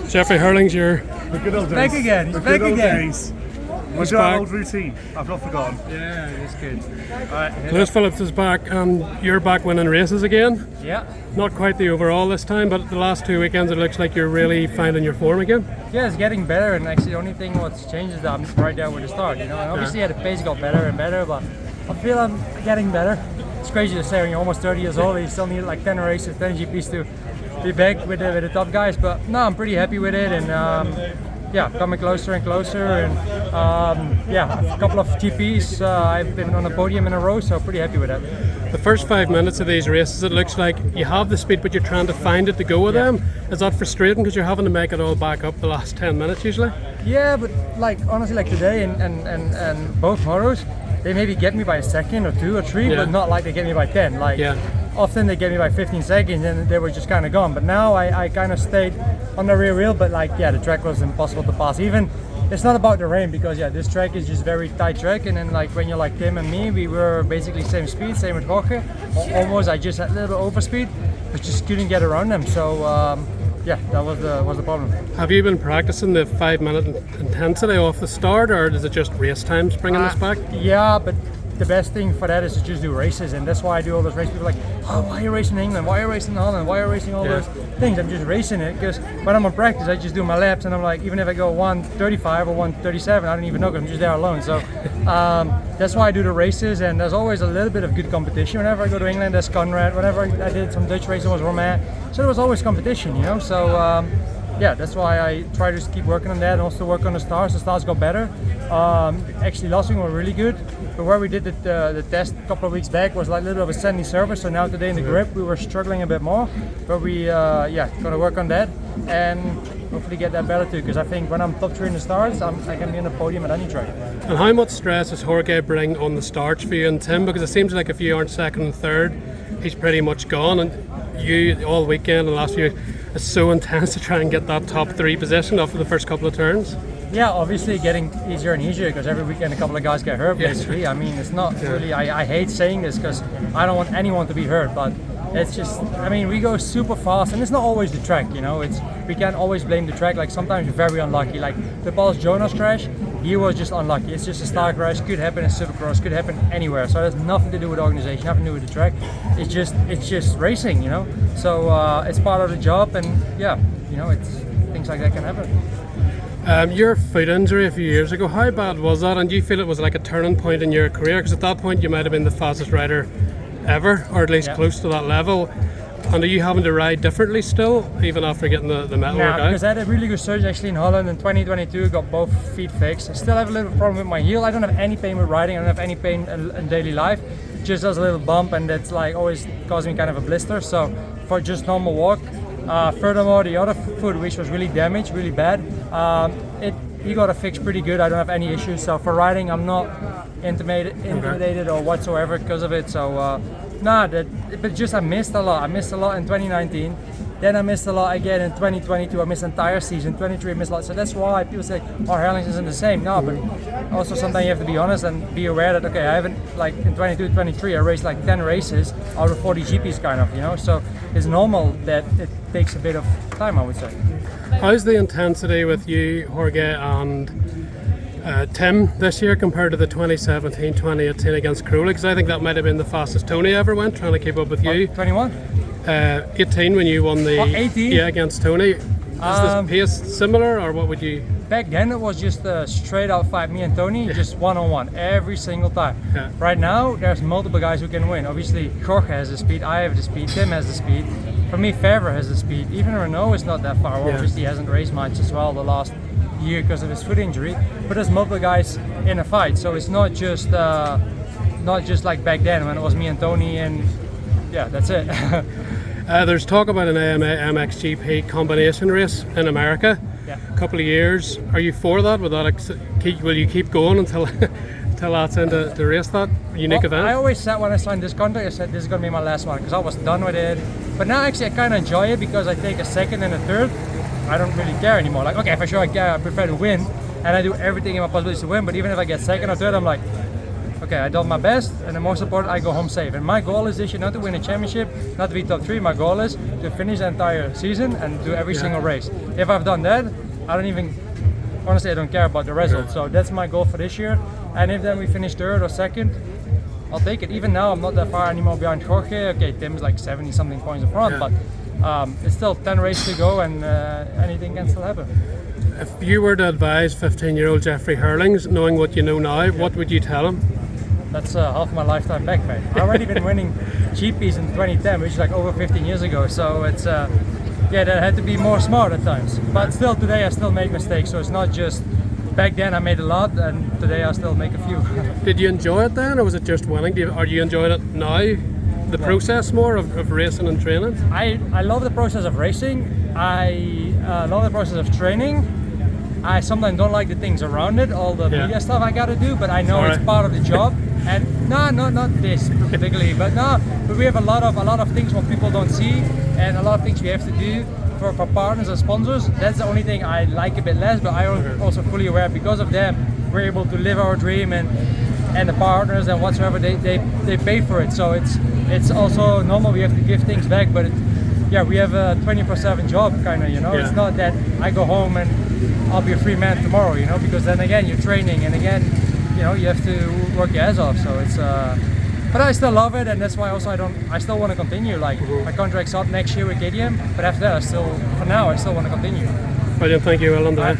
Jeffrey Herlings, you're The good old days. Back again. He's The back good old again. days. We'll He's do our back. old routine. I've not forgotten. Yeah, it's good. Alright, Lewis Phillips is back, and you're back winning races again. yeah. Not quite the overall this time, but the last 2 weekends it looks like you're really finding your form again. Yeah, it's getting better, and actually the only thing what's changed is that I'm right there with the start, And obviously the pace got better and better, but I feel I'm getting better. It's crazy to say when you're almost 30 years old, you still need like 10 races, 10 GPs to be back with the top guys. But no, I'm pretty happy with it, and coming closer and closer, and a couple of GPs. I've been on the podium in a row, so pretty happy with that. The first 5 minutes of these races, it looks like you have the speed, but you're trying to find it to go with them. Is that frustrating because you're having to make it all back up the last 10 minutes usually? Yeah, but like honestly, like today and both motos, they maybe get me by a second or 2 or 3, but not like they get me by 10. Like often they get me by 15 seconds and they were just kind of gone. But now I kind of stayed on the rear wheel, but the track was impossible to pass. Even it's not about the rain because this track is just very tight track, and then like when you're like Tim and me, we were basically same speed, same with Jorge, almost. I just had a little overspeed, but just couldn't get around them. So that was the problem. Have you been practicing the 5 minute intensity off the start, or is it just race times bringing this back? Yeah, but the best thing for that is to just do races, and that's why I do all those races. People are like, oh, why are you racing in England? Why are you racing in Holland? Why are you racing all those things? I'm just racing it because when I'm on practice, I just do my laps, and I'm like, even if I go 1:35 or 1:37, I don't even know because I'm just there alone. So that's why I do the races, and there's always a little bit of good competition. Whenever I go to England, there's Conrad. Whenever I did some Dutch racing, was Romain. So there was always competition, So that's why I try to just keep working on that and also work on the stars. The stars got better. Actually, last week were really good. But where we did the test a couple of weeks back was like a little bit of a sandy surface. So now today in the grip, we were struggling a bit more. But we, gonna work on that and hopefully get that better too. Because I think when I'm top 3 in the stars, I can be on the podium at any track. And how much stress does Jorge bring on the starts for you and Tim? Because it seems like if you aren't second and third, he's pretty much gone. And you all weekend and the last few, it's so intense to try and get that top 3 position after the first couple of turns. Yeah, obviously getting easier and easier because every weekend a couple of guys get hurt basically. I mean, it's not really, I hate saying this because I don't want anyone to be hurt, but it's just, I mean, we go super fast and it's not always the track, we can't always blame the track. Like sometimes you're very unlucky. Like the Paul's Jonas crash, he was just unlucky. It's just a star crash, could happen in Supercross, could happen anywhere. So it has nothing to do with the organization, nothing to do with the track. It's just racing, So it's part of the job, and it's things like that can happen. Your foot injury a few years ago, how bad was that? And do you feel it was like a turning point in your career? Because at that point you might have been the fastest rider ever, or at least close to that level. And are you having to ride differently still, even after getting the metal work out? Because I had a really good surgery actually in Holland in 2022, got both feet fixed. I still have a little problem with my heel. I don't have any pain with riding, I don't have any pain in daily life. Just does a little bump, and that's like always causing me kind of a blister. So for just normal walk. Furthermore, the other foot, which was really damaged, really bad, he got it fixed pretty good. I don't have any issues. So for riding, I'm not intimidated or whatsoever because of it. So but just I missed a lot. I missed a lot in 2019. Then I missed a lot again in 2022. I missed the entire season. 23 I missed a lot. So that's why people say, oh, Herlings isn't the same. No, but also sometimes you have to be honest and be aware that, okay, I haven't, like in 22, 23, I raced like 10 races out of 40 GPs kind of, So it's normal that it takes a bit of time, I would say. How's the intensity with you, Jorge, and Tim this year compared to the 2017, 2018 against Crowley? Because I think that might have been the fastest Tony ever went, trying to keep up with you. 21? 18 when you won the 18? Against Tony. Is the pace similar, or what would you? Back then it was just a straight out fight, me and Tony, just one-on-one every single time. Right now there's multiple guys who can win. Obviously Jorge has the speed, I have the speed, Tim has the speed. For me, Favre has the speed. Even Renault is not that far. Obviously he hasn't raced much as well the last year because of his foot injury. But there's multiple guys in a fight, so it's not just like back then when it was me and Tony, and that's it. There's talk about an AMA MXGP combination race in America. A couple of years. Are you for that? Will you keep going until that's in to race that unique event? I always said when I signed this contract, I said this is going to be my last one because I was done with it. But now actually I kind of enjoy it because I take a second and a third. I don't really care anymore. Like, okay, for sure I prefer to win, and I do everything in my possibilities to win. But even if I get second or third, I'm like, okay, I done my best, and the most important, I go home safe. And my goal is this year not to win a championship, not to be top 3. My goal is to finish the entire season and do every single race. If I've done that, honestly, I don't care about the result. So that's my goal for this year. And if then we finish 3rd or 2nd, I'll take it. Even now, I'm not that far anymore behind Jorge. Okay, Tim's like 70 something points in front, but it's still 10 races to go, and anything can still happen. If you were to advise 15-year-old Jeffrey Herlings, knowing what you know now, what would you tell him? That's half my lifetime back, mate. I've already been winning GPs in 2010, which is like over 15 years ago. So it's that had to be more smart at times. But still, today I still make mistakes. So it's not just back then I made a lot, and today I still make a few. Did you enjoy it then, or was it just winning? Are you enjoying it now? The process more of racing and training? I love the process of racing. I love the process of training. I sometimes don't like the things around it, all the media stuff I gotta do, but I know it's part of the job. And not this particularly, but we have a lot of things what people don't see, and a lot of things we have to do for partners and sponsors. That's the only thing I like a bit less, but I'm also fully aware because of them we're able to live our dream, and the partners and whatsoever they pay for it. So it's also normal we have to give things back, but we have a 24/7 job kind of, It's not that I go home and I'll be a free man tomorrow, because then again you're training, and again you have to work your ass off. So it's but I still love it, and that's why also I still want to continue. Like my contract's up next year with KTM, but after that I still want to continue. Brilliant, thank you, well done.